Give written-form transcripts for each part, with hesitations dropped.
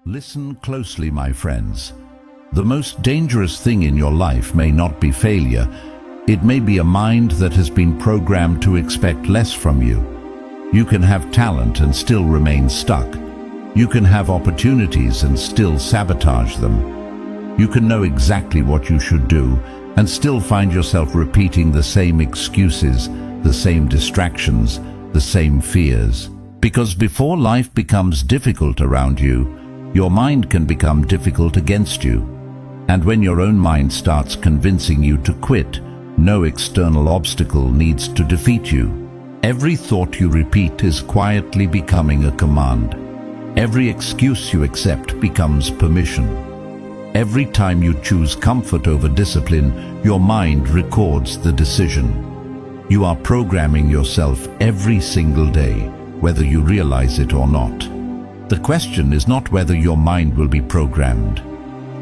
Listen closely, my friends. The most dangerous thing in your life may not be failure. It may be a mind that has been programmed to expect less from you. You can have talent and still remain stuck. You can have opportunities and still sabotage them. You can know exactly what you should do and still find yourself repeating the same excuses, the same distractions, the same fears. Because before life becomes difficult around you, your mind can become difficult against you. And when your own mind starts convincing you to quit, no external obstacle needs to defeat you. Every thought you repeat is quietly becoming a command. Every excuse you accept becomes permission. Every time you choose comfort over discipline, your mind records the decision. You are programming yourself every single day, whether you realize it or not. The question is not whether your mind will be programmed.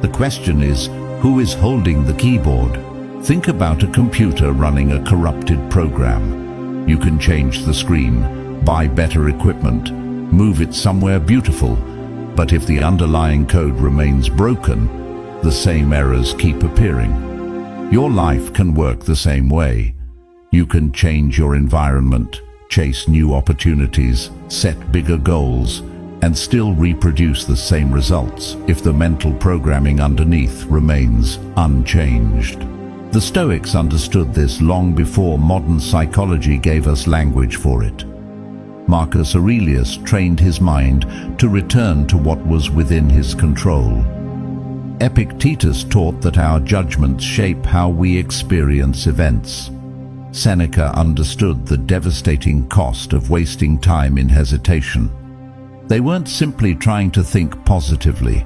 The question is, who is holding the keyboard? Think about a computer running a corrupted program. You can change the screen, buy better equipment, move it somewhere beautiful, but if the underlying code remains broken, the same errors keep appearing. Your life can work the same way. You can change your environment, chase new opportunities, set bigger goals, and still reproduce the same results if the mental programming underneath remains unchanged. The Stoics understood this long before modern psychology gave us language for it. Marcus Aurelius trained his mind to return to what was within his control. Epictetus taught that our judgments shape how we experience events. Seneca understood the devastating cost of wasting time in hesitation. They weren't simply trying to think positively.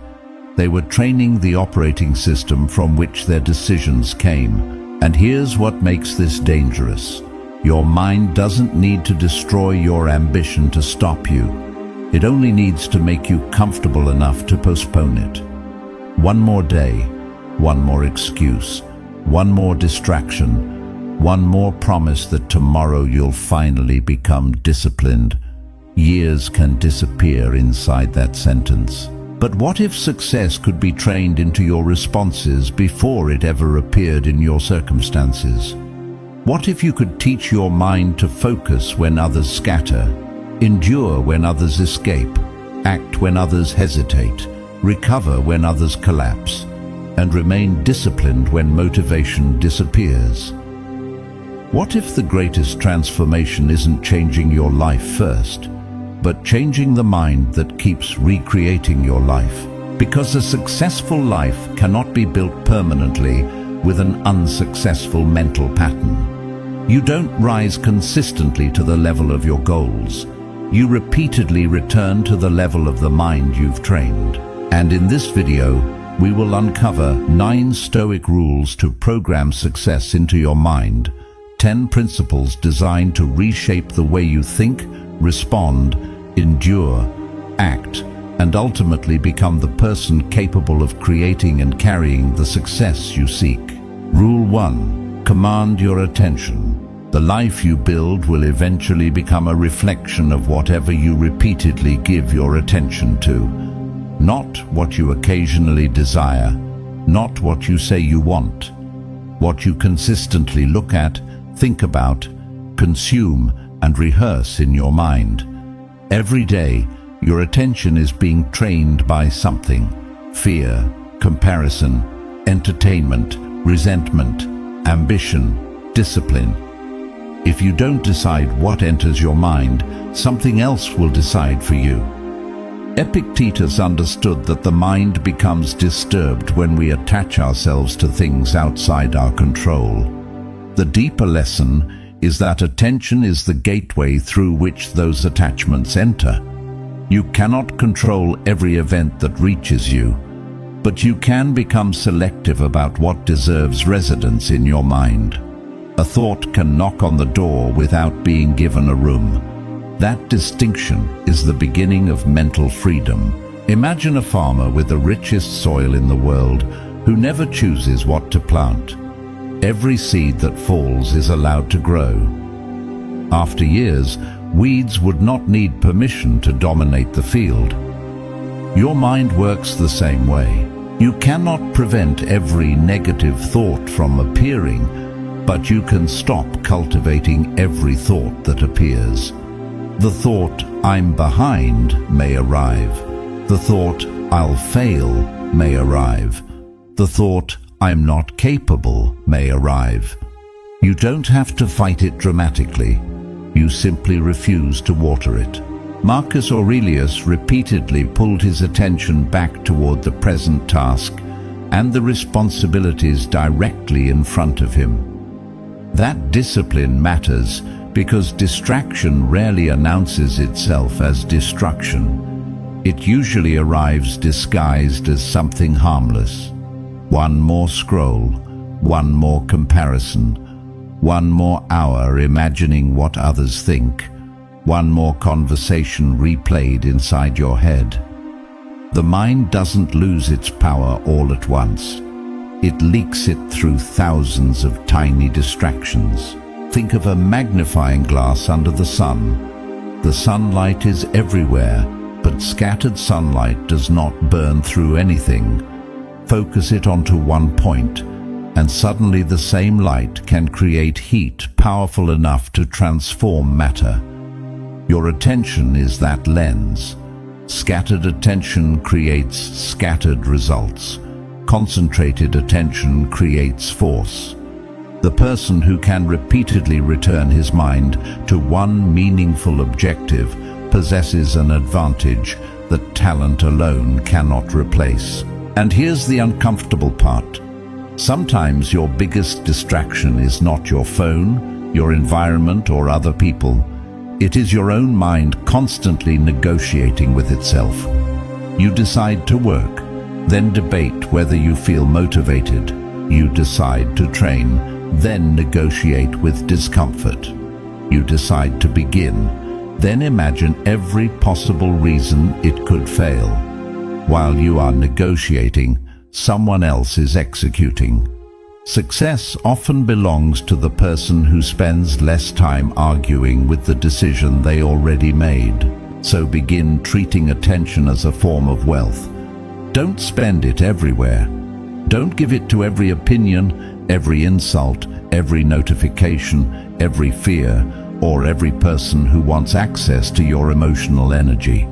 They were training the operating system from which their decisions came. And here's what makes this dangerous. Your mind doesn't need to destroy your ambition to stop you. It only needs to make you comfortable enough to postpone it. One more day, one more excuse, one more distraction, one more promise that tomorrow you'll finally become disciplined. Years can disappear inside that sentence. But what if success could be trained into your responses before it ever appeared in your circumstances? What if you could teach your mind to focus when others scatter, endure when others escape, act when others hesitate, recover when others collapse, and remain disciplined when motivation disappears? What if the greatest transformation isn't changing your life first, but changing the mind that keeps recreating your life? Because a successful life cannot be built permanently with an unsuccessful mental pattern. You don't rise consistently to the level of your goals. You repeatedly return to the level of the mind you've trained. And in this video, we will uncover 9 Stoic rules to program success into your mind, 10 principles designed to reshape the way you think, respond, endure, act, and ultimately become the person capable of creating and carrying the success you seek. Rule 1. Command your attention. The life you build will eventually become a reflection of whatever you repeatedly give your attention to. Not what you occasionally desire, not what you say you want. What you consistently look at, think about, consume, and rehearse in your mind. Every day, your attention is being trained by something: fear, comparison, entertainment, resentment, ambition, discipline. If you don't decide what enters your mind, something else will decide for you. Epictetus understood that the mind becomes disturbed when we attach ourselves to things outside our control. The deeper lesson is that attention is the gateway through which those attachments enter. You cannot control every event that reaches you, but you can become selective about what deserves residence in your mind. A thought can knock on the door without being given a room. That distinction is the beginning of mental freedom. Imagine a farmer with the richest soil in the world who never chooses what to plant. Every seed that falls is allowed to grow. After years, weeds would not need permission to dominate the field. Your mind works the same way. You cannot prevent every negative thought from appearing, but you can stop cultivating every thought that appears. The thought, "I'm behind," may arrive. The thought, "I'll fail," may arrive. The thought, "I'm not capable," may arrive. You don't have to fight it dramatically. You simply refuse to water it. Marcus Aurelius repeatedly pulled his attention back toward the present task and the responsibilities directly in front of him. That discipline matters because distraction rarely announces itself as destruction. It usually arrives disguised as something harmless. One more scroll, one more comparison, one more hour imagining what others think, one more conversation replayed inside your head. The mind doesn't lose its power all at once. It leaks it through thousands of tiny distractions. Think of a magnifying glass under the sun. The sunlight is everywhere, but scattered sunlight does not burn through anything. Focus it onto one point, and suddenly the same light can create heat powerful enough to transform matter. Your attention is that lens. Scattered attention creates scattered results. Concentrated attention creates force. The person who can repeatedly return his mind to one meaningful objective possesses an advantage that talent alone cannot replace. And here's the uncomfortable part. Sometimes your biggest distraction is not your phone, your environment, or other people. It is your own mind constantly negotiating with itself. You decide to work, then debate whether you feel motivated. You decide to train, then negotiate with discomfort. You decide to begin, then imagine every possible reason it could fail. While you are negotiating, someone else is executing. Success often belongs to the person who spends less time arguing with the decision they already made. So begin treating attention as a form of wealth. Don't spend it everywhere. Don't give it to every opinion, every insult, every notification, every fear, or every person who wants access to your emotional energy.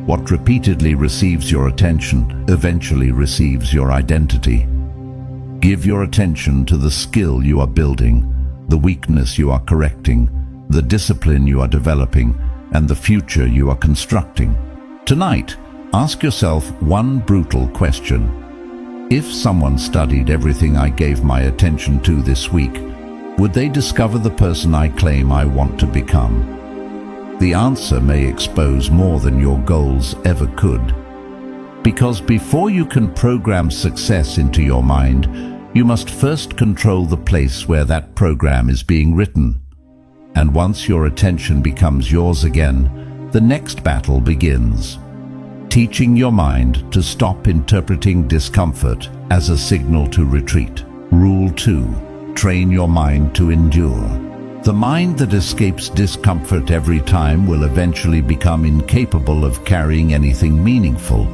What repeatedly receives your attention eventually receives your identity. Give your attention to the skill you are building, the weakness you are correcting, the discipline you are developing, and the future you are constructing. Tonight, ask yourself one brutal question. If someone studied everything I gave my attention to this week, would they discover the person I claim I want to become? The answer may expose more than your goals ever could. Because before you can program success into your mind, you must first control the place where that program is being written. And once your attention becomes yours again, the next battle begins. Teaching your mind to stop interpreting discomfort as a signal to retreat. Rule 2. Train your mind to endure. The mind that escapes discomfort every time will eventually become incapable of carrying anything meaningful.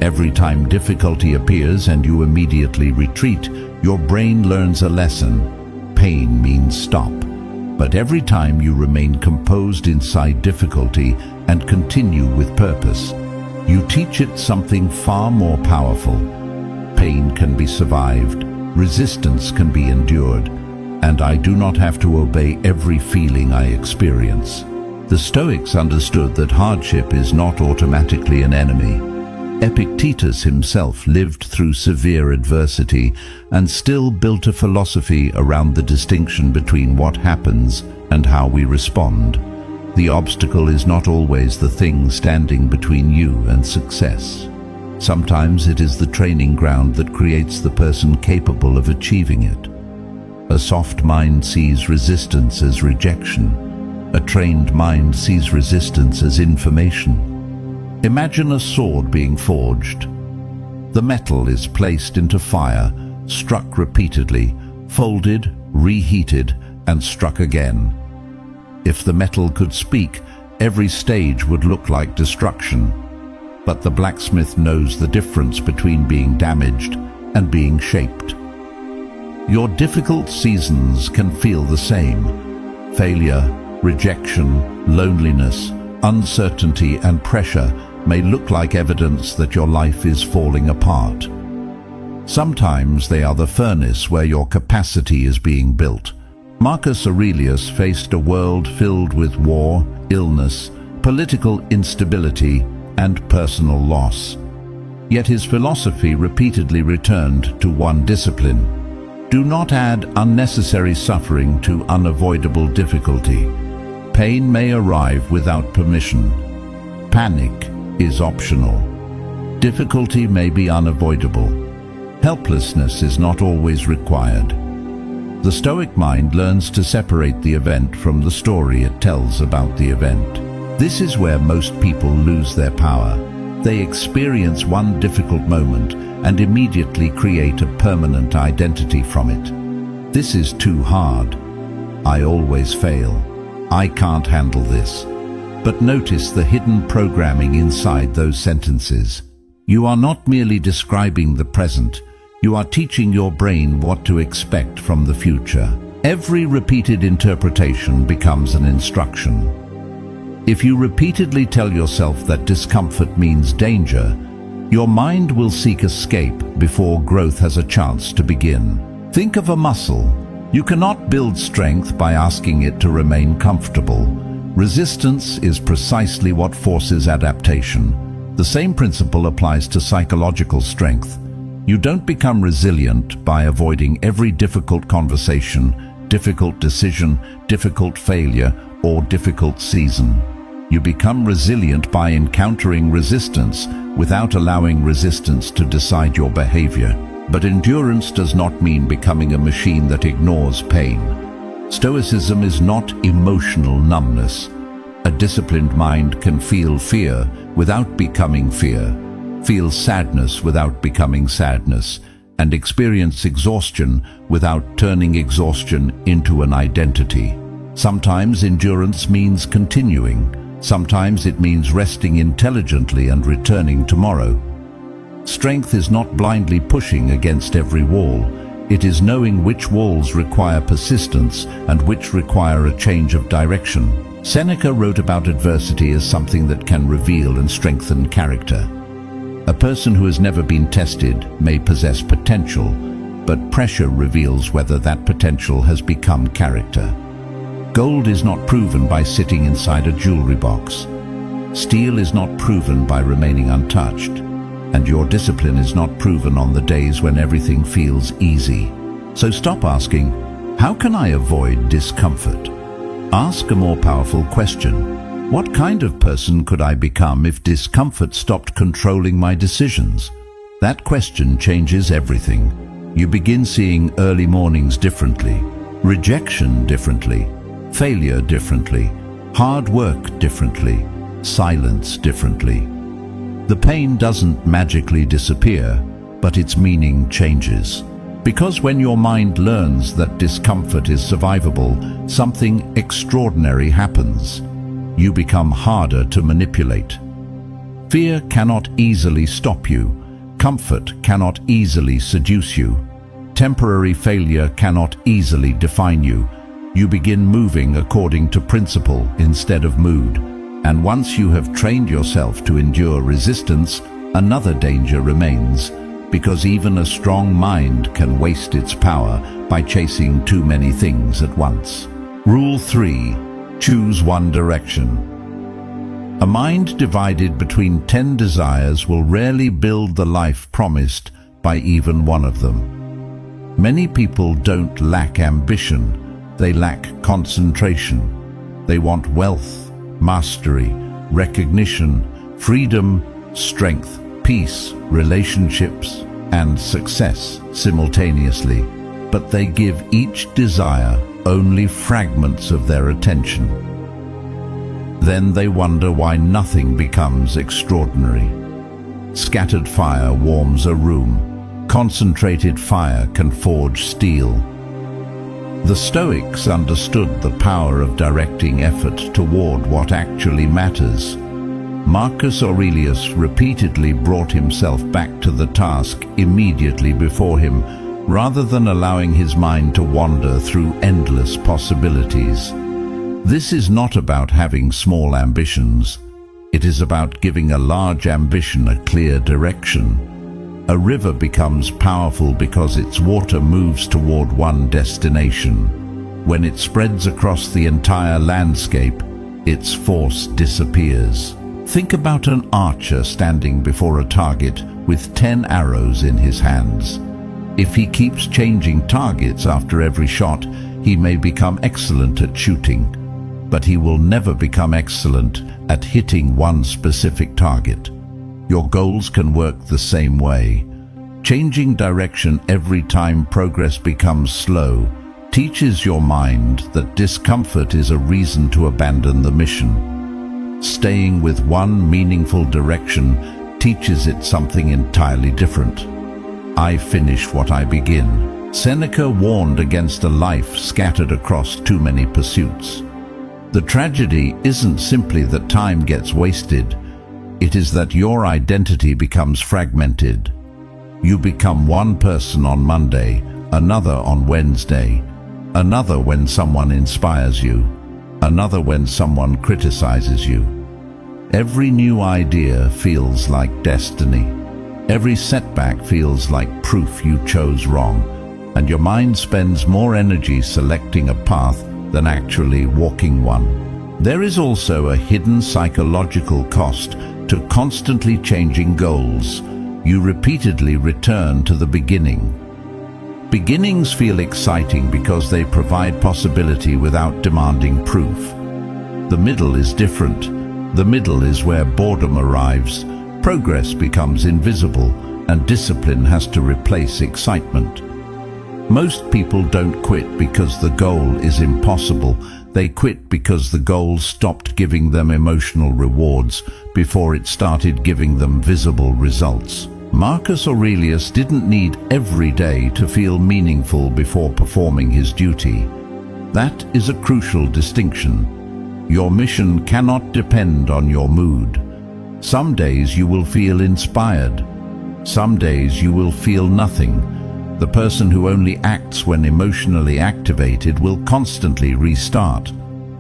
Every time difficulty appears and you immediately retreat, your brain learns a lesson. Pain means stop. But every time you remain composed inside difficulty and continue with purpose, you teach it something far more powerful. Pain can be survived, resistance can be endured, and I do not have to obey every feeling I experience. The Stoics understood that hardship is not automatically an enemy. Epictetus himself lived through severe adversity and still built a philosophy around the distinction between what happens and how we respond. The obstacle is not always the thing standing between you and success. Sometimes it is the training ground that creates the person capable of achieving it. A soft mind sees resistance as rejection. A trained mind sees resistance as information. Imagine a sword being forged. The metal is placed into fire, struck repeatedly, folded, reheated, and struck again. If the metal could speak, every stage would look like destruction. but the blacksmith knows the difference between being damaged and being shaped. Your difficult seasons can feel the same. Failure, rejection, loneliness, uncertainty and pressure may look like evidence that your life is falling apart. Sometimes they are the furnace where your capacity is being built. Marcus Aurelius faced a world filled with war, illness, political instability, and personal loss. Yet his philosophy repeatedly returned to one discipline: do not add unnecessary suffering to unavoidable difficulty. Pain may arrive without permission. Panic is optional. Difficulty may be unavoidable. Helplessness is not always required. The Stoic mind learns to separate the event from the story it tells about the event. This is where most people lose their power. They experience one difficult moment and immediately create a permanent identity from it. This is too hard. I always fail. I can't handle this. But notice the hidden programming inside those sentences. You are not merely describing the present. You are teaching your brain what to expect from the future. Every repeated interpretation becomes an instruction. If you repeatedly tell yourself that discomfort means danger, your mind will seek escape before growth has a chance to begin. Think of a muscle. You cannot build strength by asking it to remain comfortable. Resistance is precisely what forces adaptation. The same principle applies to psychological strength. You don't become resilient by avoiding every difficult conversation, difficult decision, difficult failure, or difficult season. You become resilient by encountering resistance without allowing resistance to decide your behavior. But endurance does not mean becoming a machine that ignores pain. Stoicism is not emotional numbness. A disciplined mind can feel fear without becoming fear, feel sadness without becoming sadness, and experience exhaustion without turning exhaustion into an identity. Sometimes endurance means continuing. Sometimes it means resting intelligently and returning tomorrow. Strength is not blindly pushing against every wall. It is knowing which walls require persistence and which require a change of direction. Seneca wrote about adversity as something that can reveal and strengthen character. A person who has never been tested may possess potential, but pressure reveals whether that potential has become character. Gold is not proven by sitting inside a jewelry box. Steel is not proven by remaining untouched. And your discipline is not proven on the days when everything feels easy. So stop asking, how can I avoid discomfort? Ask a more powerful question. What kind of person could I become if discomfort stopped controlling my decisions? That question changes everything. You begin seeing early mornings differently, rejection differently, failure differently, hard work differently, silence differently. The pain doesn't magically disappear, but its meaning changes. Because when your mind learns that discomfort is survivable, something extraordinary happens. You become harder to manipulate. Fear cannot easily stop you. Comfort cannot easily seduce you. Temporary failure cannot easily define you. You begin moving according to principle instead of mood. And once you have trained yourself to endure resistance, another danger remains, because even a strong mind can waste its power by chasing too many things at once. Rule 3. Choose one direction. A mind divided between 10 desires will rarely build the life promised by even one of them. Many people don't lack ambition, they lack concentration. They want wealth, mastery, recognition, freedom, strength, peace, relationships, and success simultaneously, but they give each desire only fragments of their attention. Then they wonder why nothing becomes extraordinary. Scattered fire warms a room. Concentrated fire can forge steel. The Stoics understood the power of directing effort toward what actually matters. Marcus Aurelius repeatedly brought himself back to the task immediately before him, rather than allowing his mind to wander through endless possibilities. This is not about having small ambitions. It is about giving a large ambition a clear direction. A river becomes powerful because its water moves toward one destination. When it spreads across the entire landscape, its force disappears. Think about an archer standing before a target with 10 arrows in his hands. If he keeps changing targets after every shot, he may become excellent at shooting, but he will never become excellent at hitting one specific target. Your goals can work the same way. Changing direction every time progress becomes slow teaches your mind that discomfort is a reason to abandon the mission. Staying with one meaningful direction teaches it something entirely different. I finish what I begin. Seneca warned against a life scattered across too many pursuits. The tragedy isn't simply that time gets wasted, it is that your identity becomes fragmented. You become one person on Monday, another on Wednesday, another when someone inspires you, another when someone criticizes you. Every new idea feels like destiny. Every setback feels like proof you chose wrong, and your mind spends more energy selecting a path than actually walking one. There is also a hidden psychological cost to constantly changing goals. You repeatedly return to the beginning. Beginnings feel exciting because they provide possibility without demanding proof. The middle is different. The middle is where boredom arrives, progress becomes invisible, and discipline has to replace excitement. Most people don't quit because the goal is impossible. They quit because the goal stopped giving them emotional rewards before it started giving them visible results. Marcus Aurelius didn't need every day to feel meaningful before performing his duty. That is a crucial distinction. Your mission cannot depend on your mood. Some days you will feel inspired. Some days you will feel nothing. The person who only acts when emotionally activated will constantly restart.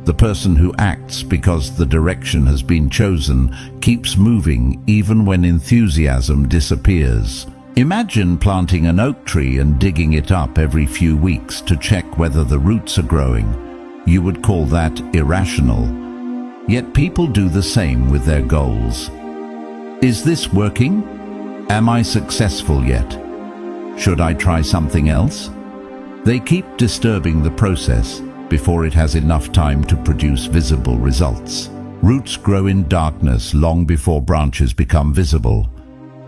The person who acts because the direction has been chosen keeps moving even when enthusiasm disappears. Imagine planting an oak tree and digging it up every few weeks to check whether the roots are growing. You would call that irrational. Yet people do the same with their goals. Is this working? Am I successful yet? Should I try something else? They keep disturbing the process before it has enough time to produce visible results. Roots grow in darkness long before branches become visible.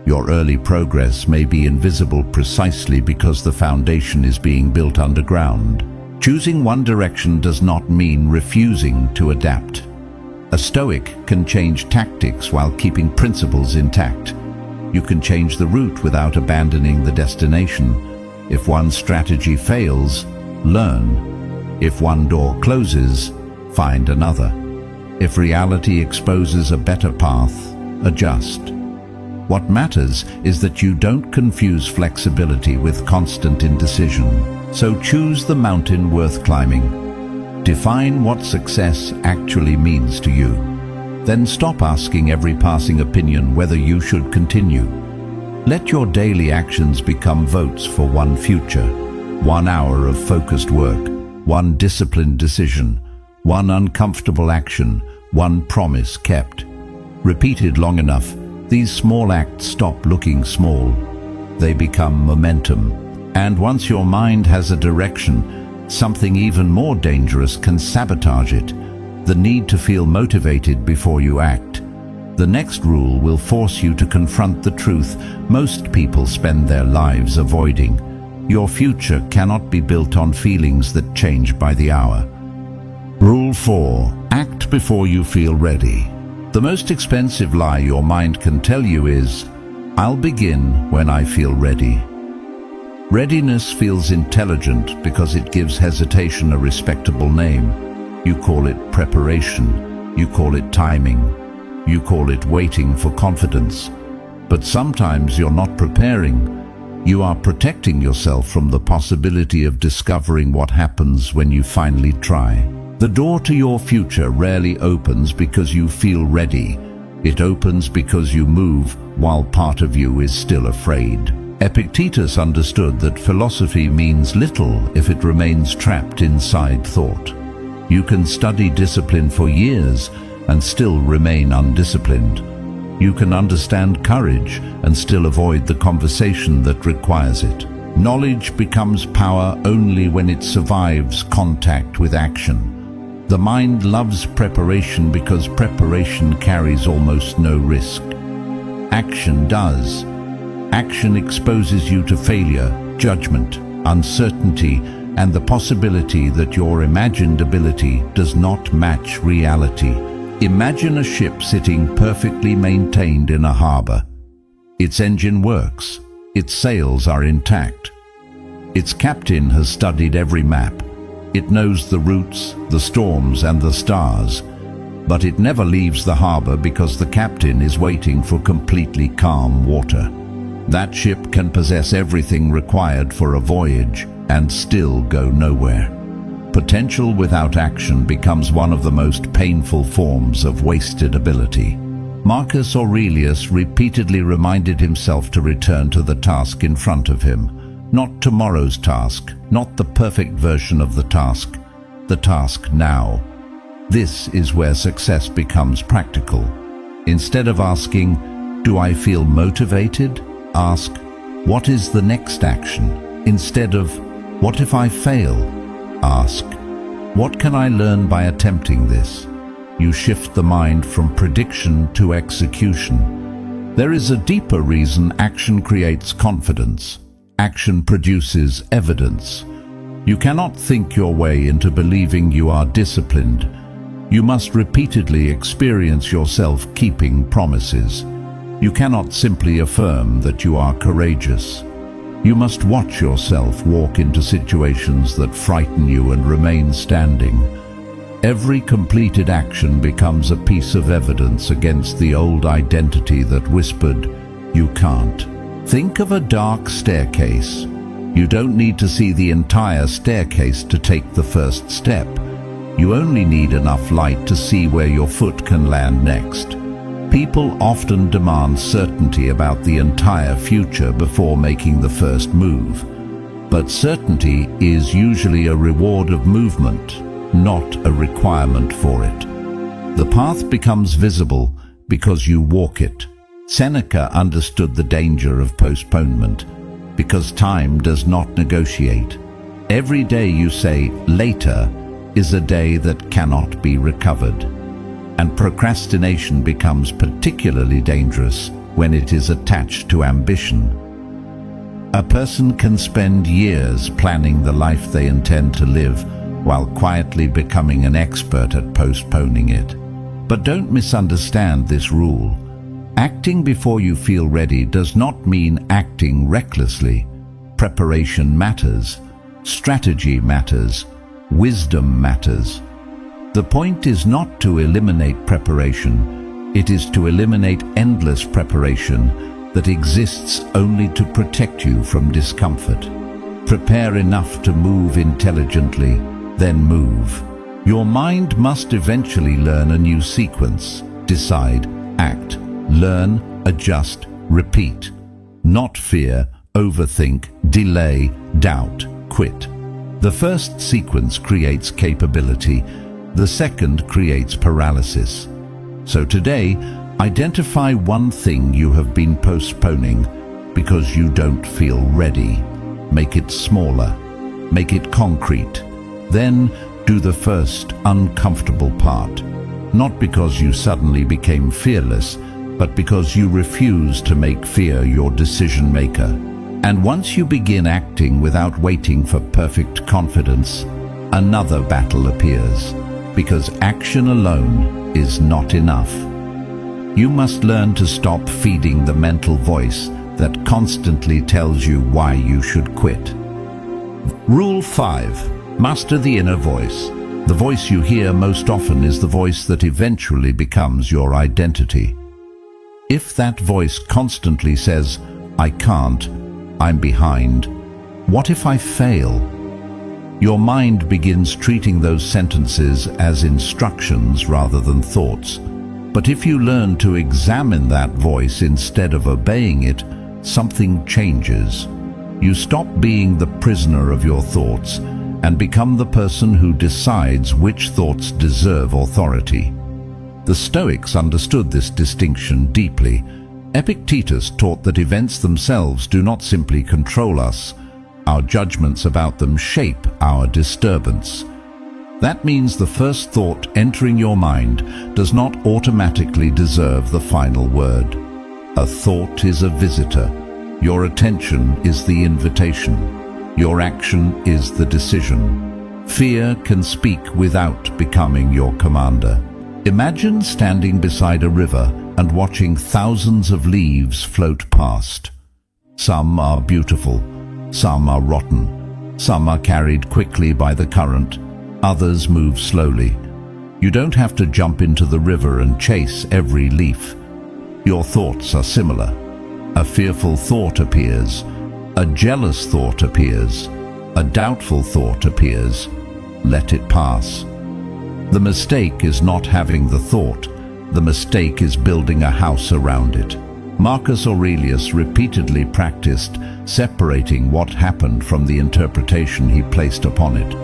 Your early progress may be invisible precisely because the foundation is being built underground. Choosing one direction does not mean refusing to adapt. A Stoic can change tactics while keeping principles intact. You can change the route without abandoning the destination. If one strategy fails, learn. If one door closes, find another. If reality exposes a better path, adjust. What matters is that you don't confuse flexibility with constant indecision. So choose the mountain worth climbing. Define what success actually means to you. Then stop asking every passing opinion whether you should continue. Let your daily actions become votes for one future. 1 hour of focused work, one disciplined decision, one uncomfortable action, one promise kept. Repeated long enough, these small acts stop looking small. They become momentum. And once your mind has a direction, something even more dangerous can sabotage it: the need to feel motivated before you act. The next rule will force you to confront the truth most people spend their lives avoiding. Your future cannot be built on feelings that change by the hour. Rule 4. Act before you feel ready. The most expensive lie your mind can tell you is, "I'll begin when I feel ready." Readiness feels intelligent because it gives hesitation a respectable name. You call it preparation. You call it timing. You call it waiting for confidence. But sometimes you're not preparing. You are protecting yourself from the possibility of discovering what happens when you finally try. The door to your future rarely opens because you feel ready. It opens because you move while part of you is still afraid. Epictetus understood that philosophy means little if it remains trapped inside thought. You can study discipline for years and still remain undisciplined. You can understand courage and still avoid the conversation that requires it. Knowledge becomes power only when it survives contact with action. The mind loves preparation because preparation carries almost no risk. Action does. Action exposes you to failure, judgment, uncertainty, and the possibility that your imagined ability does not match reality. Imagine a ship sitting perfectly maintained in a harbor. Its engine works. Its sails are intact. Its captain has studied every map. It knows the routes, the storms, and the stars. But it never leaves the harbor because the captain is waiting for completely calm water. That ship can possess everything required for a voyage and still go nowhere. Potential without action becomes one of the most painful forms of wasted ability. Marcus Aurelius repeatedly reminded himself to return to the task in front of him. Not tomorrow's task, not the perfect version of the task now. This is where success becomes practical. Instead of asking, "Do I feel motivated?" ask, "What is the next action?" Instead of, "What if I fail?" ask, "What can I learn by attempting this?" You shift the mind from prediction to execution. There is a deeper reason action creates confidence. Action produces evidence. You cannot think your way into believing you are disciplined. You must repeatedly experience yourself keeping promises. You cannot simply affirm that you are courageous. You must watch yourself walk into situations that frighten you and remain standing. Every completed action becomes a piece of evidence against the old identity that whispered, "You can't." Think of a dark staircase. You don't need to see the entire staircase to take the first step. You only need enough light to see where your foot can land next. People often demand certainty about the entire future before making the first move. But certainty is usually a reward of movement, not a requirement for it. The path becomes visible because you walk it. Seneca understood the danger of postponement because time does not negotiate. Every day you say later is a day that cannot be recovered. And procrastination becomes particularly dangerous when it is attached to ambition. A person can spend years planning the life they intend to live while quietly becoming an expert at postponing it. But don't misunderstand this rule. Acting before you feel ready does not mean acting recklessly. Preparation matters. Strategy matters. Wisdom matters. The point is not to eliminate preparation. It is to eliminate endless preparation that exists only to protect you from discomfort. Prepare enough to move intelligently, then move. Your mind must eventually learn a new sequence. Decide, act. Learn, adjust, repeat. Not fear, overthink, delay, doubt, quit. The first sequence creates capability. The second creates paralysis. So today, identify one thing you have been postponing because you don't feel ready. Make it smaller. Make it concrete. Then do the first uncomfortable part. Not because you suddenly became fearless, but because you refuse to make fear your decision maker. And once you begin acting without waiting for perfect confidence, another battle appears, because action alone is not enough. You must learn to stop feeding the mental voice that constantly tells you why you should quit. Rule 5. Master the inner voice. The voice you hear most often is the voice that eventually becomes your identity. If that voice constantly says, "I can't, I'm behind, what if I fail?" your mind begins treating those sentences as instructions rather than thoughts. But if you learn to examine that voice instead of obeying it, something changes. You stop being the prisoner of your thoughts and become the person who decides which thoughts deserve authority. The Stoics understood this distinction deeply. Epictetus taught that events themselves do not simply control us. Our judgments about them shape our disturbance. That means the first thought entering your mind does not automatically deserve the final word. A thought is a visitor. Your attention is the invitation. Your action is the decision. Fear can speak without becoming your commander. Imagine standing beside a river and watching thousands of leaves float past. Some are beautiful, some are rotten, some are carried quickly by the current, others move slowly. You don't have to jump into the river and chase every leaf. Your thoughts are similar. A fearful thought appears, a jealous thought appears, a doubtful thought appears. Let it pass. The mistake is not having the thought. The mistake is building a house around it. Marcus Aurelius repeatedly practiced separating what happened from the interpretation he placed upon it.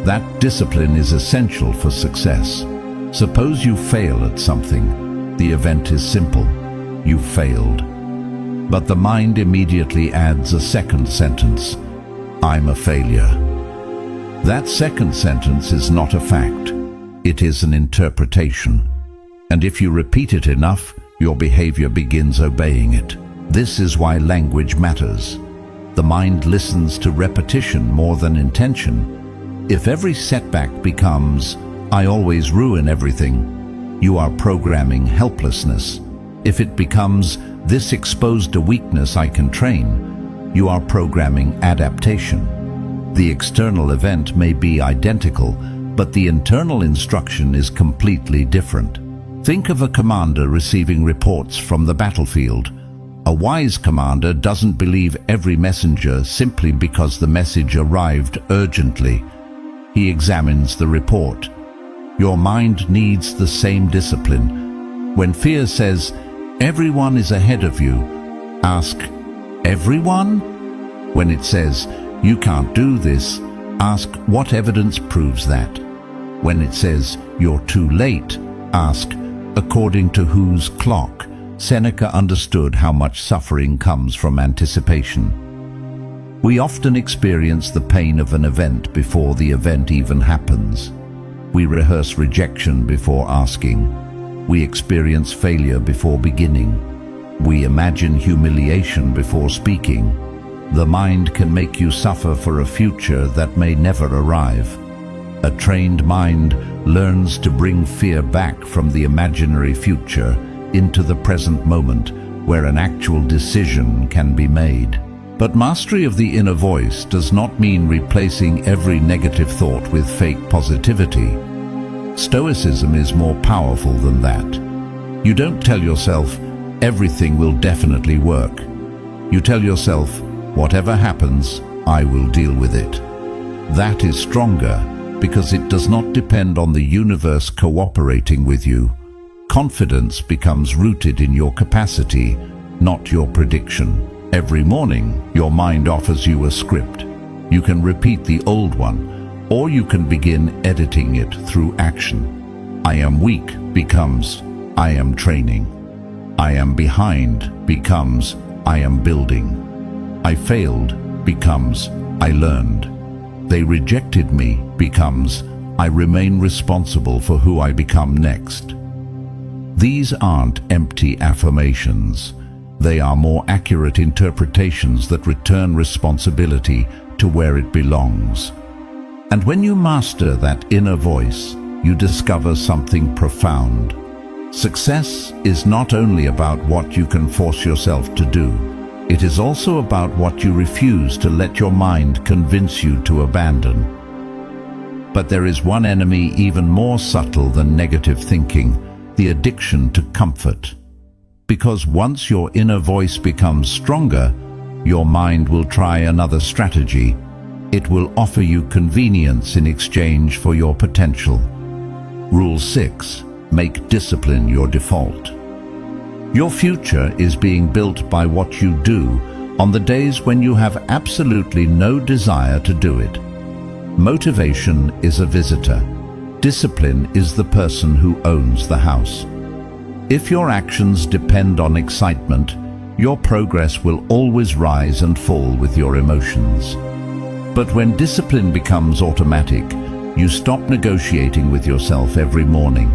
That discipline is essential for success. Suppose you fail at something. The event is simple. You failed. But the mind immediately adds a second sentence. I'm a failure. That second sentence is not a fact. It is an interpretation. And if you repeat it enough, your behavior begins obeying it. This is why language matters. The mind listens to repetition more than intention. If every setback becomes, "I always ruin everything," you are programming helplessness. If it becomes, "This exposed a weakness I can train," you are programming adaptation. The external event may be identical, but the internal instruction is completely different. Think of a commander receiving reports from the battlefield. A wise commander doesn't believe every messenger simply because the message arrived urgently. He examines the report. Your mind needs the same discipline. When fear says, "Everyone is ahead of you," ask, "Everyone?" When it says, "You can't do this," ask, "What evidence proves that?" When it says, "You're too late," ask, "According to whose clock?" Seneca understood how much suffering comes from anticipation. We often experience the pain of an event before the event even happens. We rehearse rejection before asking. We experience failure before beginning. We imagine humiliation before speaking. The mind can make you suffer for a future that may never arrive. A trained mind learns to bring fear back from the imaginary future into the present moment where an actual decision can be made. But mastery of the inner voice does not mean replacing every negative thought with fake positivity. Stoicism is more powerful than that. You don't tell yourself, "Everything will definitely work." You tell yourself, "Whatever happens, I will deal with it." That is stronger because it does not depend on the universe cooperating with you. Confidence becomes rooted in your capacity, not your prediction. Every morning, your mind offers you a script. You can repeat the old one, or you can begin editing it through action. I am weak becomes, I am training. I am behind becomes, I am building. I failed becomes, I learned. They rejected me becomes, I remain responsible for who I become next. These aren't empty affirmations. They are more accurate interpretations that return responsibility to where it belongs. And when you master that inner voice, you discover something profound. Success is not only about what you can force yourself to do. It is also about what you refuse to let your mind convince you to abandon. But there is one enemy even more subtle than negative thinking: the addiction to comfort. Because once your inner voice becomes stronger, your mind will try another strategy. It will offer you convenience in exchange for your potential. Rule 6. Make discipline your default. Your future is being built by what you do on the days when you have absolutely no desire to do it. Motivation is a visitor. Discipline is the person who owns the house. If your actions depend on excitement, your progress will always rise and fall with your emotions. But when discipline becomes automatic, you stop negotiating with yourself every morning.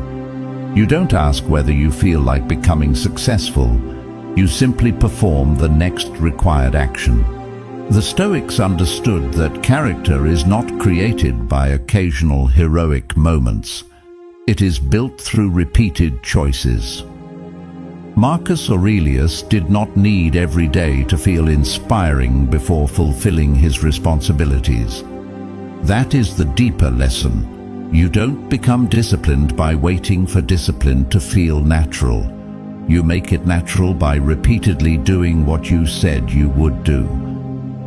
You don't ask whether you feel like becoming successful. You simply perform the next required action. The Stoics understood that character is not created by occasional heroic moments. It is built through repeated choices. Marcus Aurelius did not need every day to feel inspiring before fulfilling his responsibilities. That is the deeper lesson. You don't become disciplined by waiting for discipline to feel natural. You make it natural by repeatedly doing what you said you would do.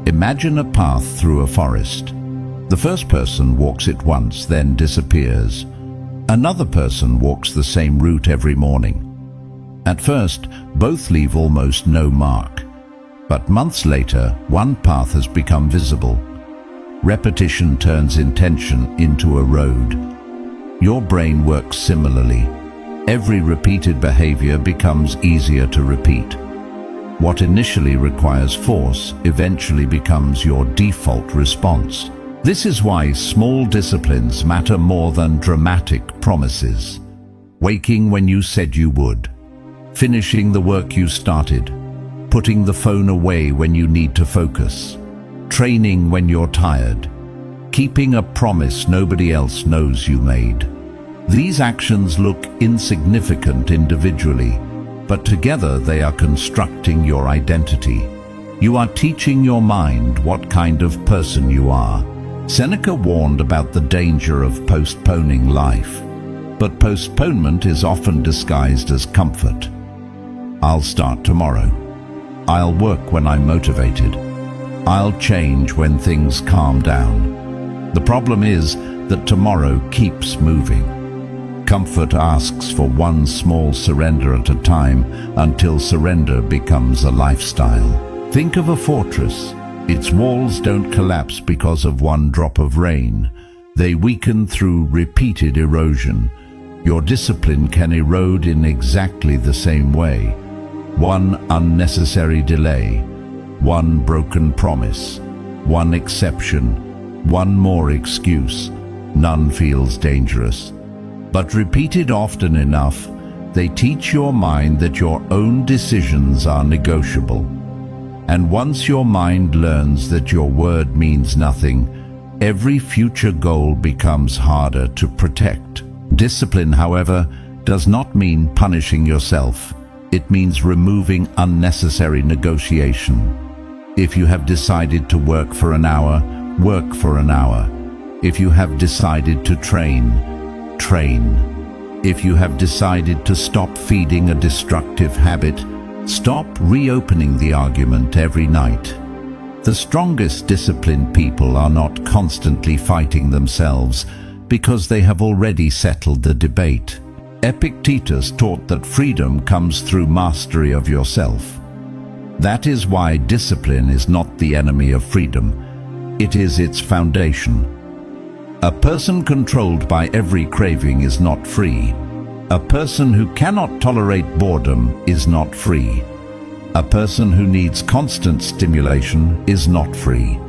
Imagine a path through a forest. The first person walks it once, then disappears. Another person walks the same route every morning. At first, both leave almost no mark. But months later, one path has become visible. Repetition turns intention into a road. Your brain works similarly. Every repeated behavior becomes easier to repeat. What initially requires force eventually becomes your default response. This is why small disciplines matter more than dramatic promises. Waking when you said you would. Finishing the work you started. Putting the phone away when you need to focus. Training when you're tired. Keeping a promise nobody else knows you made. These actions look insignificant individually, but together they are constructing your identity. You are teaching your mind what kind of person you are. Seneca warned about the danger of postponing life, but postponement is often disguised as comfort. I'll start tomorrow. I'll work when I'm motivated. I'll change when things calm down. The problem is that tomorrow keeps moving. Comfort asks for one small surrender at a time until surrender becomes a lifestyle. Think of a fortress. Its walls don't collapse because of one drop of rain. They weaken through repeated erosion. Your discipline can erode in exactly the same way. One unnecessary delay, one broken promise, one exception, one more excuse. None feels dangerous. But repeated often enough, they teach your mind that your own decisions are negotiable. And once your mind learns that your word means nothing, every future goal becomes harder to protect. Discipline, however, does not mean punishing yourself. It means removing unnecessary negotiation. If you have decided to work for an hour, work for an hour. If you have decided to train, train. If you have decided to stop feeding a destructive habit, stop reopening the argument every night. The strongest disciplined people are not constantly fighting themselves because they have already settled the debate. Epictetus taught that freedom comes through mastery of yourself. That is why discipline is not the enemy of freedom. It is its foundation. A person controlled by every craving is not free. A person who cannot tolerate boredom is not free. A person who needs constant stimulation is not free.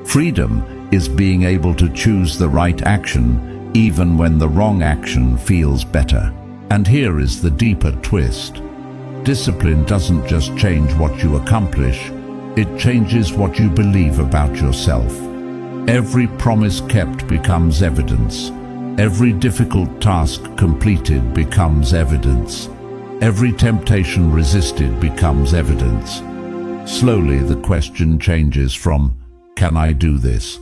Freedom is being able to choose the right action even when the wrong action feels better. And here is the deeper twist. Discipline doesn't just change what you accomplish, it changes what you believe about yourself. Every promise kept becomes evidence. Every difficult task completed becomes evidence. Every temptation resisted becomes evidence. Slowly the question changes from, "Can I do this?"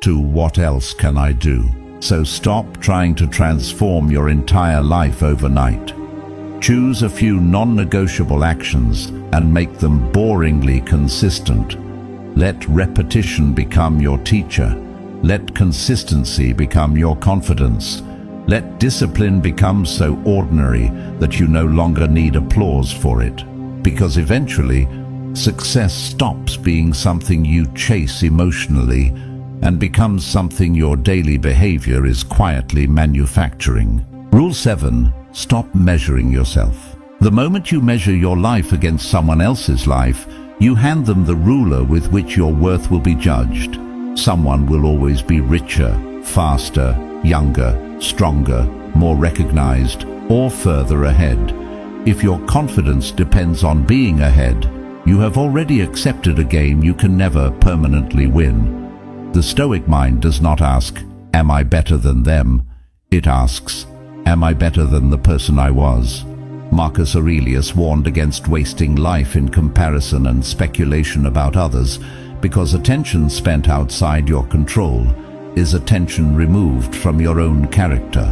to "What else can I do?" So stop trying to transform your entire life overnight. Choose a few non-negotiable actions and make them boringly consistent. Let repetition become your teacher. Let consistency become your confidence. Let discipline become so ordinary that you no longer need applause for it. Because eventually, success stops being something you chase emotionally and becomes something your daily behavior is quietly manufacturing. Rule 7. Stop measuring yourself. The moment you measure your life against someone else's life, you hand them the ruler with which your worth will be judged. Someone will always be richer, faster, younger, stronger, more recognized, or further ahead. If your confidence depends on being ahead, you have already accepted a game you can never permanently win. The Stoic mind does not ask, "Am I better than them?" It asks, "Am I better than the person I was?" Marcus Aurelius warned against wasting life in comparison and speculation about others, because attention spent outside your control is attention removed from your own character.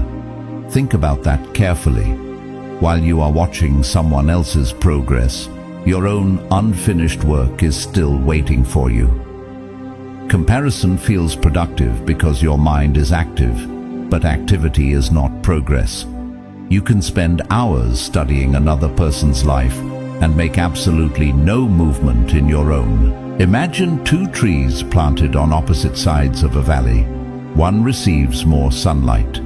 Think about that carefully. While you are watching someone else's progress, your own unfinished work is still waiting for you. Comparison feels productive because your mind is active, but activity is not progress. You can spend hours studying another person's life and make absolutely no movement in your own. Imagine two trees planted on opposite sides of a valley. One receives more sunlight,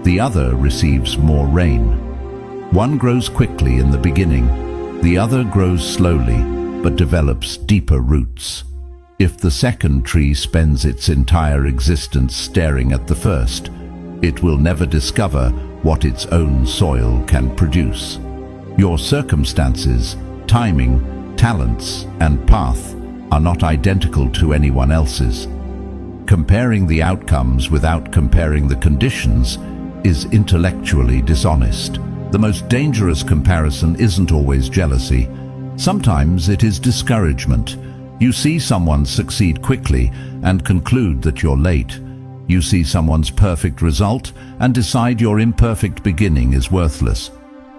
the other receives more rain. One grows quickly in the beginning, the other grows slowly but develops deeper roots. If the second tree spends its entire existence staring at the first, it will never discover what its own soil can produce. Your circumstances, timing, talents, and path are not identical to anyone else's. Comparing the outcomes without comparing the conditions is intellectually dishonest. The most dangerous comparison isn't always jealousy. Sometimes it is discouragement. You see someone succeed quickly and conclude that you're late. You see someone's perfect result and decide your imperfect beginning is worthless.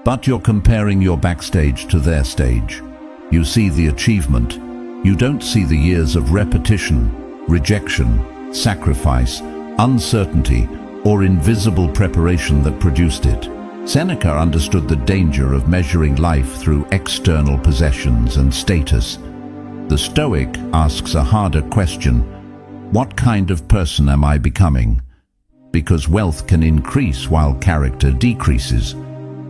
But you're comparing your backstage to their stage. You see the achievement. You don't see the years of repetition, rejection, sacrifice, uncertainty, or invisible preparation that produced it. Seneca understood the danger of measuring life through external possessions and status. The Stoic asks a harder question: what kind of person am I becoming? Because wealth can increase while character decreases.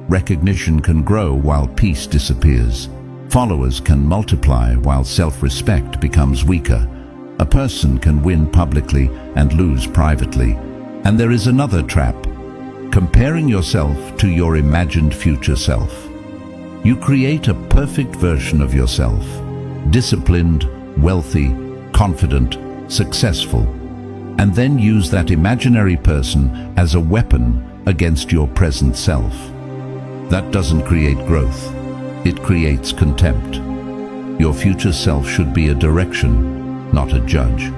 Recognition can grow while peace disappears. Followers can multiply while self-respect becomes weaker. A person can win publicly and lose privately. And there is another trap: comparing yourself to your imagined future self. You create a perfect version of yourself, disciplined, wealthy, confident, successful, and then use that imaginary person as a weapon against your present self. That doesn't create growth. It creates contempt. Your future self should be a direction, not a judge.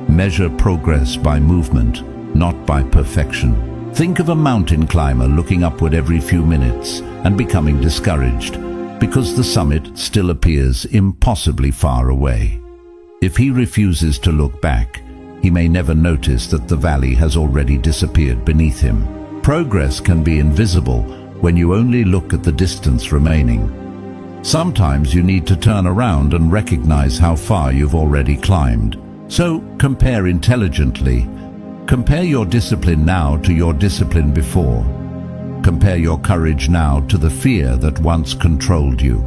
Measure progress by movement, not by perfection. Think of a mountain climber looking upward every few minutes and becoming discouraged because the summit still appears impossibly far away. If he refuses to look back, he may never notice that the valley has already disappeared beneath him. Progress can be invisible when you only look at the distance remaining. Sometimes you need to turn around and recognize how far you've already climbed. So compare intelligently. Compare your discipline now to your discipline before. Compare your courage now to the fear that once controlled you.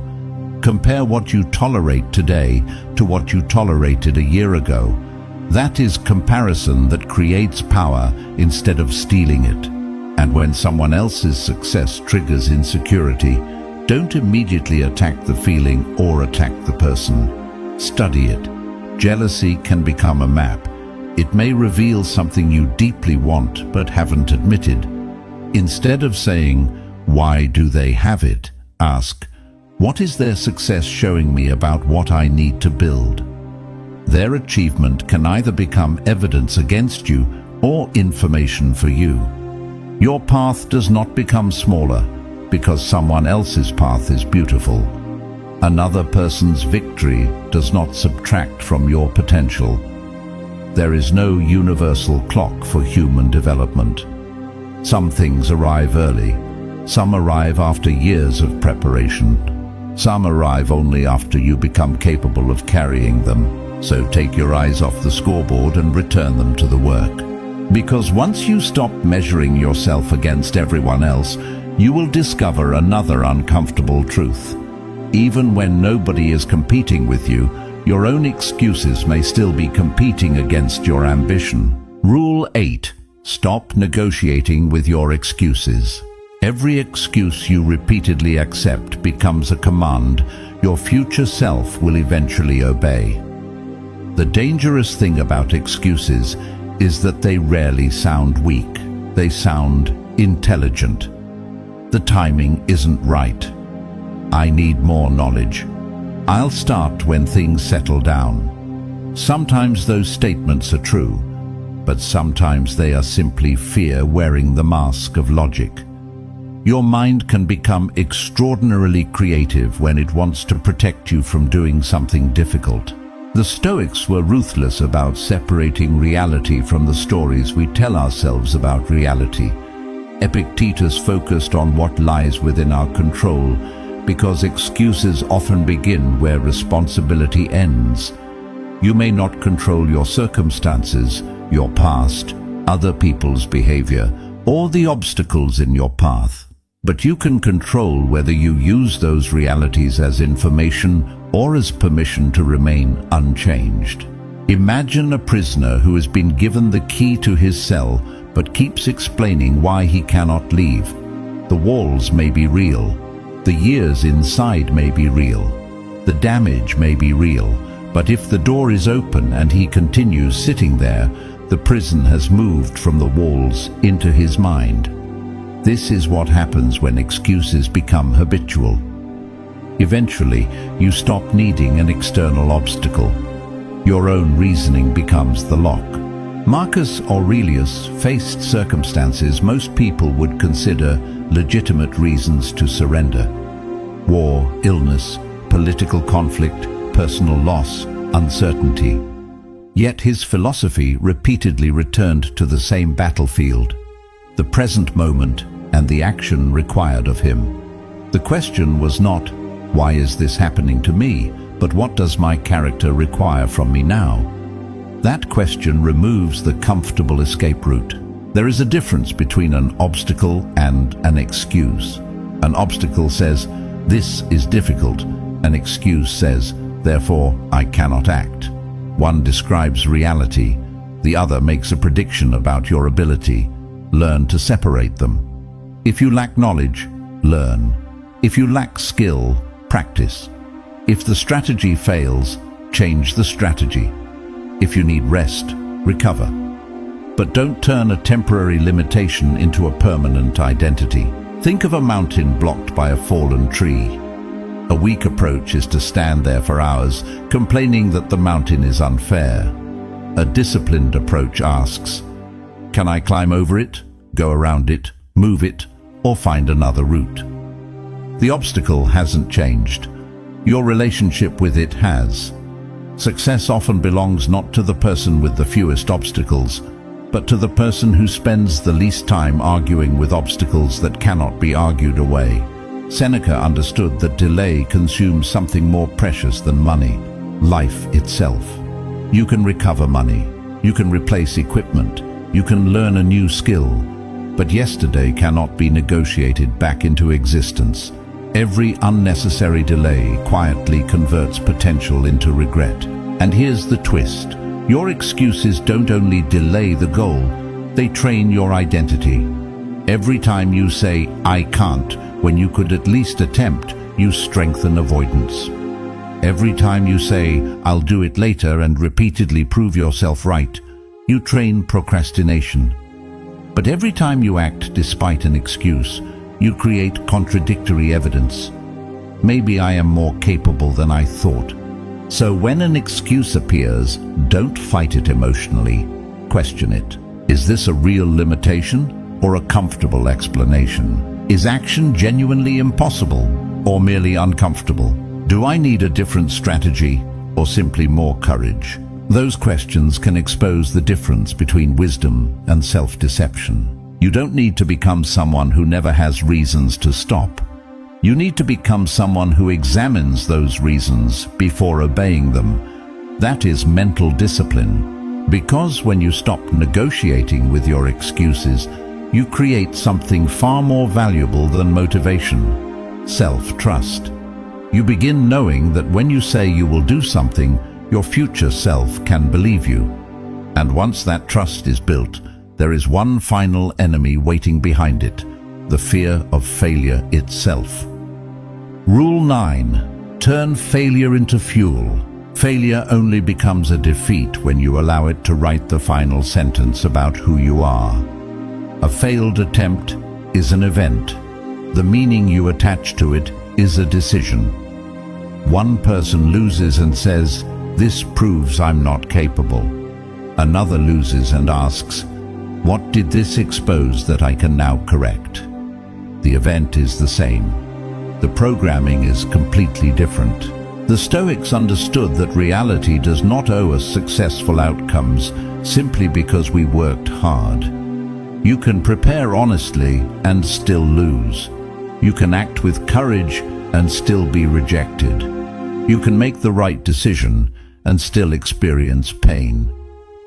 Compare what you tolerate today to what you tolerated a year ago. That is comparison that creates power instead of stealing it. And when someone else's success triggers insecurity, don't immediately attack the feeling or attack the person. Study it. Jealousy can become a map. It may reveal something you deeply want but haven't admitted. Instead of saying, "Why do they have it?" ask, "What is their success showing me about what I need to build?" Their achievement can either become evidence against you or information for you. Your path does not become smaller because someone else's path is beautiful. Another person's victory does not subtract from your potential. There is no universal clock for human development. Some things arrive early, some arrive after years of preparation, some arrive only after you become capable of carrying them. So take your eyes off the scoreboard and return them to the work. Because once you stop measuring yourself against everyone else, you will discover another uncomfortable truth. Even when nobody is competing with you, your own excuses may still be competing against your ambition. Rule 8. Stop negotiating with your excuses. Every excuse you repeatedly accept becomes a command your future self will eventually obey. The dangerous thing about excuses is that they rarely sound weak. They sound intelligent. The timing isn't right. I need more knowledge. I'll start when things settle down. Sometimes those statements are true, but sometimes they are simply fear wearing the mask of logic. Your mind can become extraordinarily creative when it wants to protect you from doing something difficult. The Stoics were ruthless about separating reality from the stories we tell ourselves about reality. Epictetus focused on what lies within our control, because excuses often begin where responsibility ends. You may not control your circumstances, your past, other people's behavior, or the obstacles in your path. But you can control whether you use those realities as information or as permission to remain unchanged. Imagine a prisoner who has been given the key to his cell but keeps explaining why he cannot leave. The walls may be real. The years inside may be real. The damage may be real. But if the door is open and he continues sitting there, the prison has moved from the walls into his mind. This is what happens when excuses become habitual. Eventually, you stop needing an external obstacle. Your own reasoning becomes the lock. Marcus Aurelius faced circumstances most people would consider legitimate reasons to surrender. War, illness, political conflict, personal loss, uncertainty. Yet his philosophy repeatedly returned to the same battlefield, the present moment and the action required of him. The question was not, why is this happening to me, but what does my character require from me now? That question removes the comfortable escape route. There is a difference between an obstacle and an excuse. An obstacle says, this is difficult. An excuse says, therefore I cannot act. One describes reality, the other makes a prediction about your ability. Learn to separate them. If you lack knowledge, learn. If you lack skill, practice. If the strategy fails, change the strategy. If you need rest, recover. But don't turn a temporary limitation into a permanent identity. Think of a mountain blocked by a fallen tree. A weak approach is to stand there for hours, complaining that the mountain is unfair. A disciplined approach asks, can I climb over it, go around it, move it, or find another route? The obstacle hasn't changed. Your relationship with it has. Success often belongs not to the person with the fewest obstacles, but to the person who spends the least time arguing with obstacles that cannot be argued away. Seneca understood that delay consumes something more precious than money, life itself. You can recover money, you can replace equipment, you can learn a new skill, but yesterday cannot be negotiated back into existence. Every unnecessary delay quietly converts potential into regret. And here's the twist. Your excuses don't only delay the goal, they train your identity. Every time you say, I can't, when you could at least attempt, you strengthen avoidance. Every time you say, I'll do it later, and repeatedly prove yourself right, you train procrastination. But every time you act despite an excuse, you create contradictory evidence. Maybe I am more capable than I thought. So when an excuse appears, don't fight it emotionally, question it. Is this a real limitation or a comfortable explanation? Is action genuinely impossible or merely uncomfortable? Do I need a different strategy or simply more courage? Those questions can expose the difference between wisdom and self-deception. You don't need to become someone who never has reasons to stop. You need to become someone who examines those reasons before obeying them. That is mental discipline. Because when you stop negotiating with your excuses, you create something far more valuable than motivation: self-trust. You begin knowing that when you say you will do something, your future self can believe you. And once that trust is built, there is one final enemy waiting behind it: the fear of failure itself. Rule 9. Turn failure into fuel. Failure only becomes a defeat when you allow it to write the final sentence about who you are. A failed attempt is an event. The meaning you attach to it is a decision. One person loses and says, "This proves I'm not capable." Another loses and asks, "What did this expose that I can now correct?" The event is the same. The programming is completely different. The Stoics understood that reality does not owe us successful outcomes simply because we worked hard. You can prepare honestly and still lose. You can act with courage and still be rejected. You can make the right decision and still experience pain.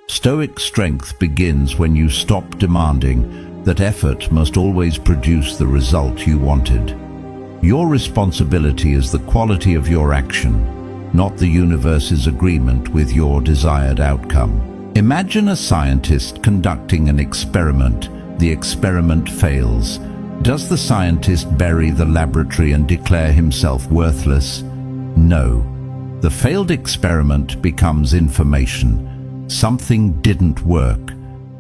Stoic strength begins when you stop demanding that effort must always produce the result you wanted. Your responsibility is the quality of your action, not the universe's agreement with your desired outcome. Imagine a scientist conducting an experiment. The experiment fails. Does the scientist bury the laboratory and declare himself worthless? No. The failed experiment becomes information. Something didn't work.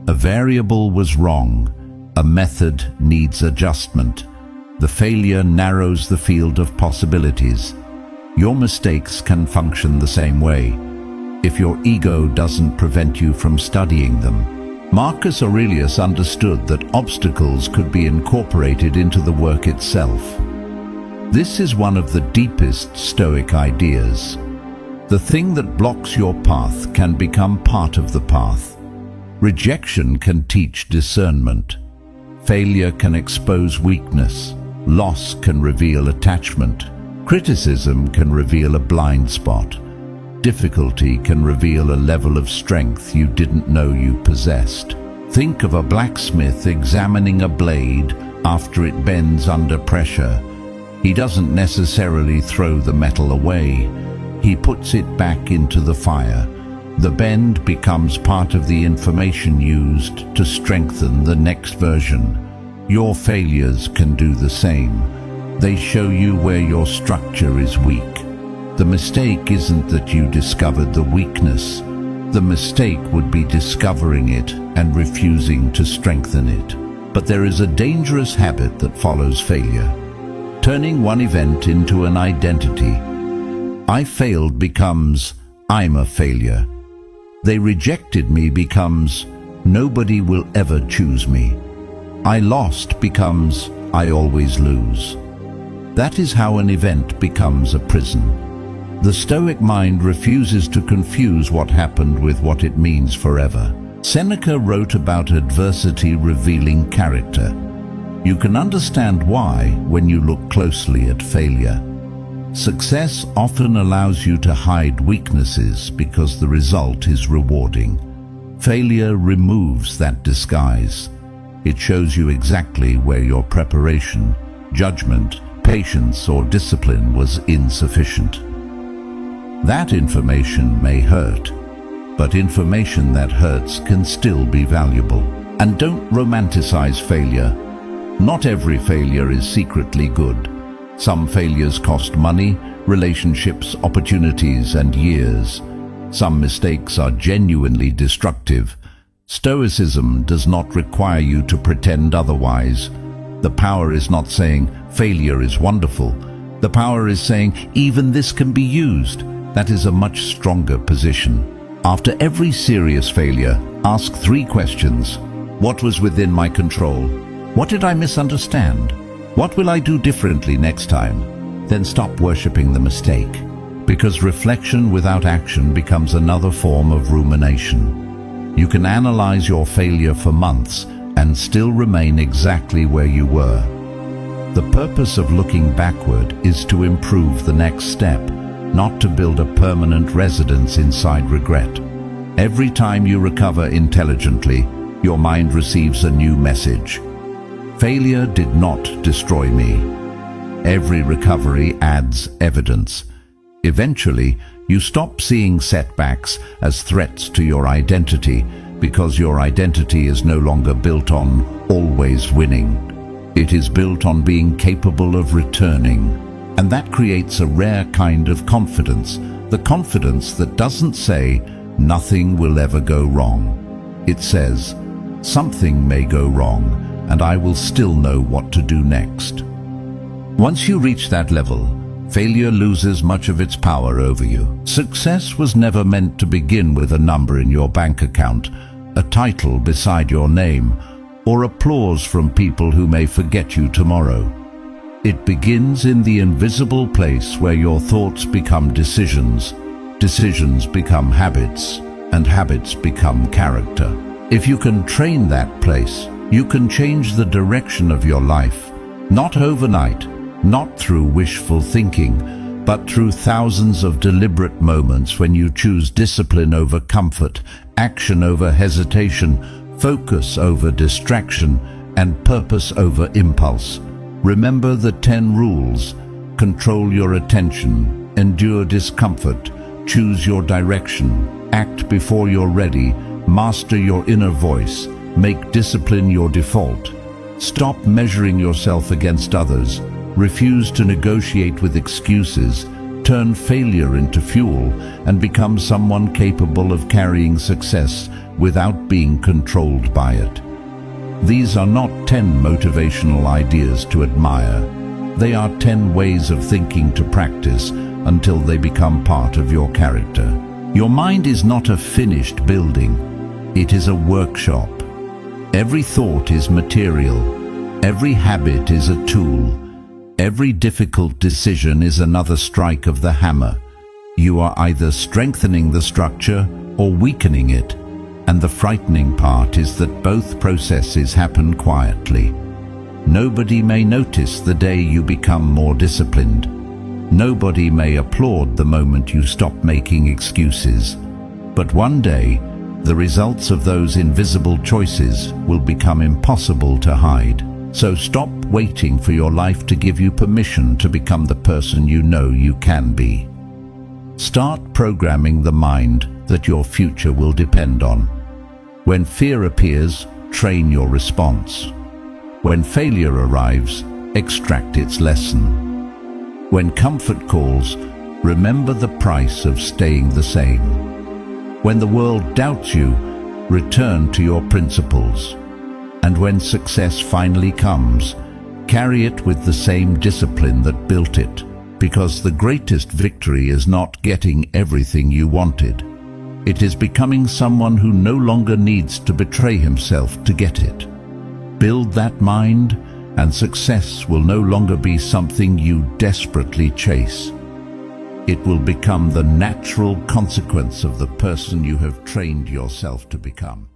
A variable was wrong. A method needs adjustment. The failure narrows the field of possibilities. Your mistakes can function the same way, if your ego doesn't prevent you from studying them. Marcus Aurelius understood that obstacles could be incorporated into the work itself. This is one of the deepest Stoic ideas. The thing that blocks your path can become part of the path. Rejection can teach discernment. Failure can expose weakness. Loss can reveal attachment. Criticism can reveal a blind spot. Difficulty can reveal a level of strength you didn't know you possessed. Think of a blacksmith examining a blade after it bends under pressure. He doesn't necessarily throw the metal away. He puts it back into the fire. The bend becomes part of the information used to strengthen the next version. Your failures can do the same. They show you where your structure is weak. The mistake isn't that you discovered the weakness. The mistake would be discovering it and refusing to strengthen it. But there is a dangerous habit that follows failure, turning one event into an identity. I failed becomes I'm a failure. They rejected me becomes nobody will ever choose me. I lost becomes I always lose. That is how an event becomes a prison. The Stoic mind refuses to confuse what happened with what it means forever. Seneca wrote about adversity revealing character. You can understand why when you look closely at failure. Success often allows you to hide weaknesses because the result is rewarding. Failure removes that disguise. It shows you exactly where your preparation, judgment, patience, or discipline was insufficient. That information may hurt, but information that hurts can still be valuable. And don't romanticize failure. Not every failure is secretly good. Some failures cost money, relationships, opportunities, and years. Some mistakes are genuinely destructive. Stoicism does not require you to pretend otherwise. The power is not saying failure is wonderful. The power is saying even this can be used. That is a much stronger position. After every serious failure, ask 3 questions. What was within my control? What did I misunderstand? What will I do differently next time? Then stop worshipping the mistake, because reflection without action becomes another form of rumination. You can analyze your failure for months and still remain exactly where you were. The purpose of looking backward is to improve the next step, not to build a permanent residence inside regret. Every time you recover intelligently, your mind receives a new message. Failure did not destroy me. Every recovery adds evidence. Eventually, you stop seeing setbacks as threats to your identity, because your identity is no longer built on always winning. It is built on being capable of returning. And that creates a rare kind of confidence, the confidence that doesn't say, "Nothing will ever go wrong." It says, "Something may go wrong, and I will still know what to do next." Once you reach that level, failure loses much of its power over you. Success was never meant to begin with a number in your bank account, a title beside your name, or applause from people who may forget you tomorrow. It begins in the invisible place where your thoughts become decisions, decisions become habits, and habits become character. If you can train that place, you can change the direction of your life, not overnight, not through wishful thinking, but through thousands of deliberate moments when you choose discipline over comfort, action over hesitation, focus over distraction, and purpose over impulse. Remember the 10 rules. Control your attention, endure discomfort, choose your direction, act before you're ready, master your inner voice, make discipline your default. Stop measuring yourself against others, refuse to negotiate with excuses, turn failure into fuel, and become someone capable of carrying success without being controlled by it. These are not 10 motivational ideas to admire. They are 10 ways of thinking to practice until they become part of your character. Your mind is not a finished building. It is a workshop. Every thought is material. Every habit is a tool. Every difficult decision is another strike of the hammer. You are either strengthening the structure or weakening it. And the frightening part is that both processes happen quietly. Nobody may notice the day you become more disciplined. Nobody may applaud the moment you stop making excuses. But one day, the results of those invisible choices will become impossible to hide. So stop waiting for your life to give you permission to become the person you know you can be. Start programming the mind that your future will depend on. When fear appears, train your response. When failure arrives, extract its lesson. When comfort calls, remember the price of staying the same. When the world doubts you, return to your principles. And when success finally comes, carry it with the same discipline that built it, because the greatest victory is not getting everything you wanted. It is becoming someone who no longer needs to betray himself to get it. Build that mind, and success will no longer be something you desperately chase. It will become the natural consequence of the person you have trained yourself to become.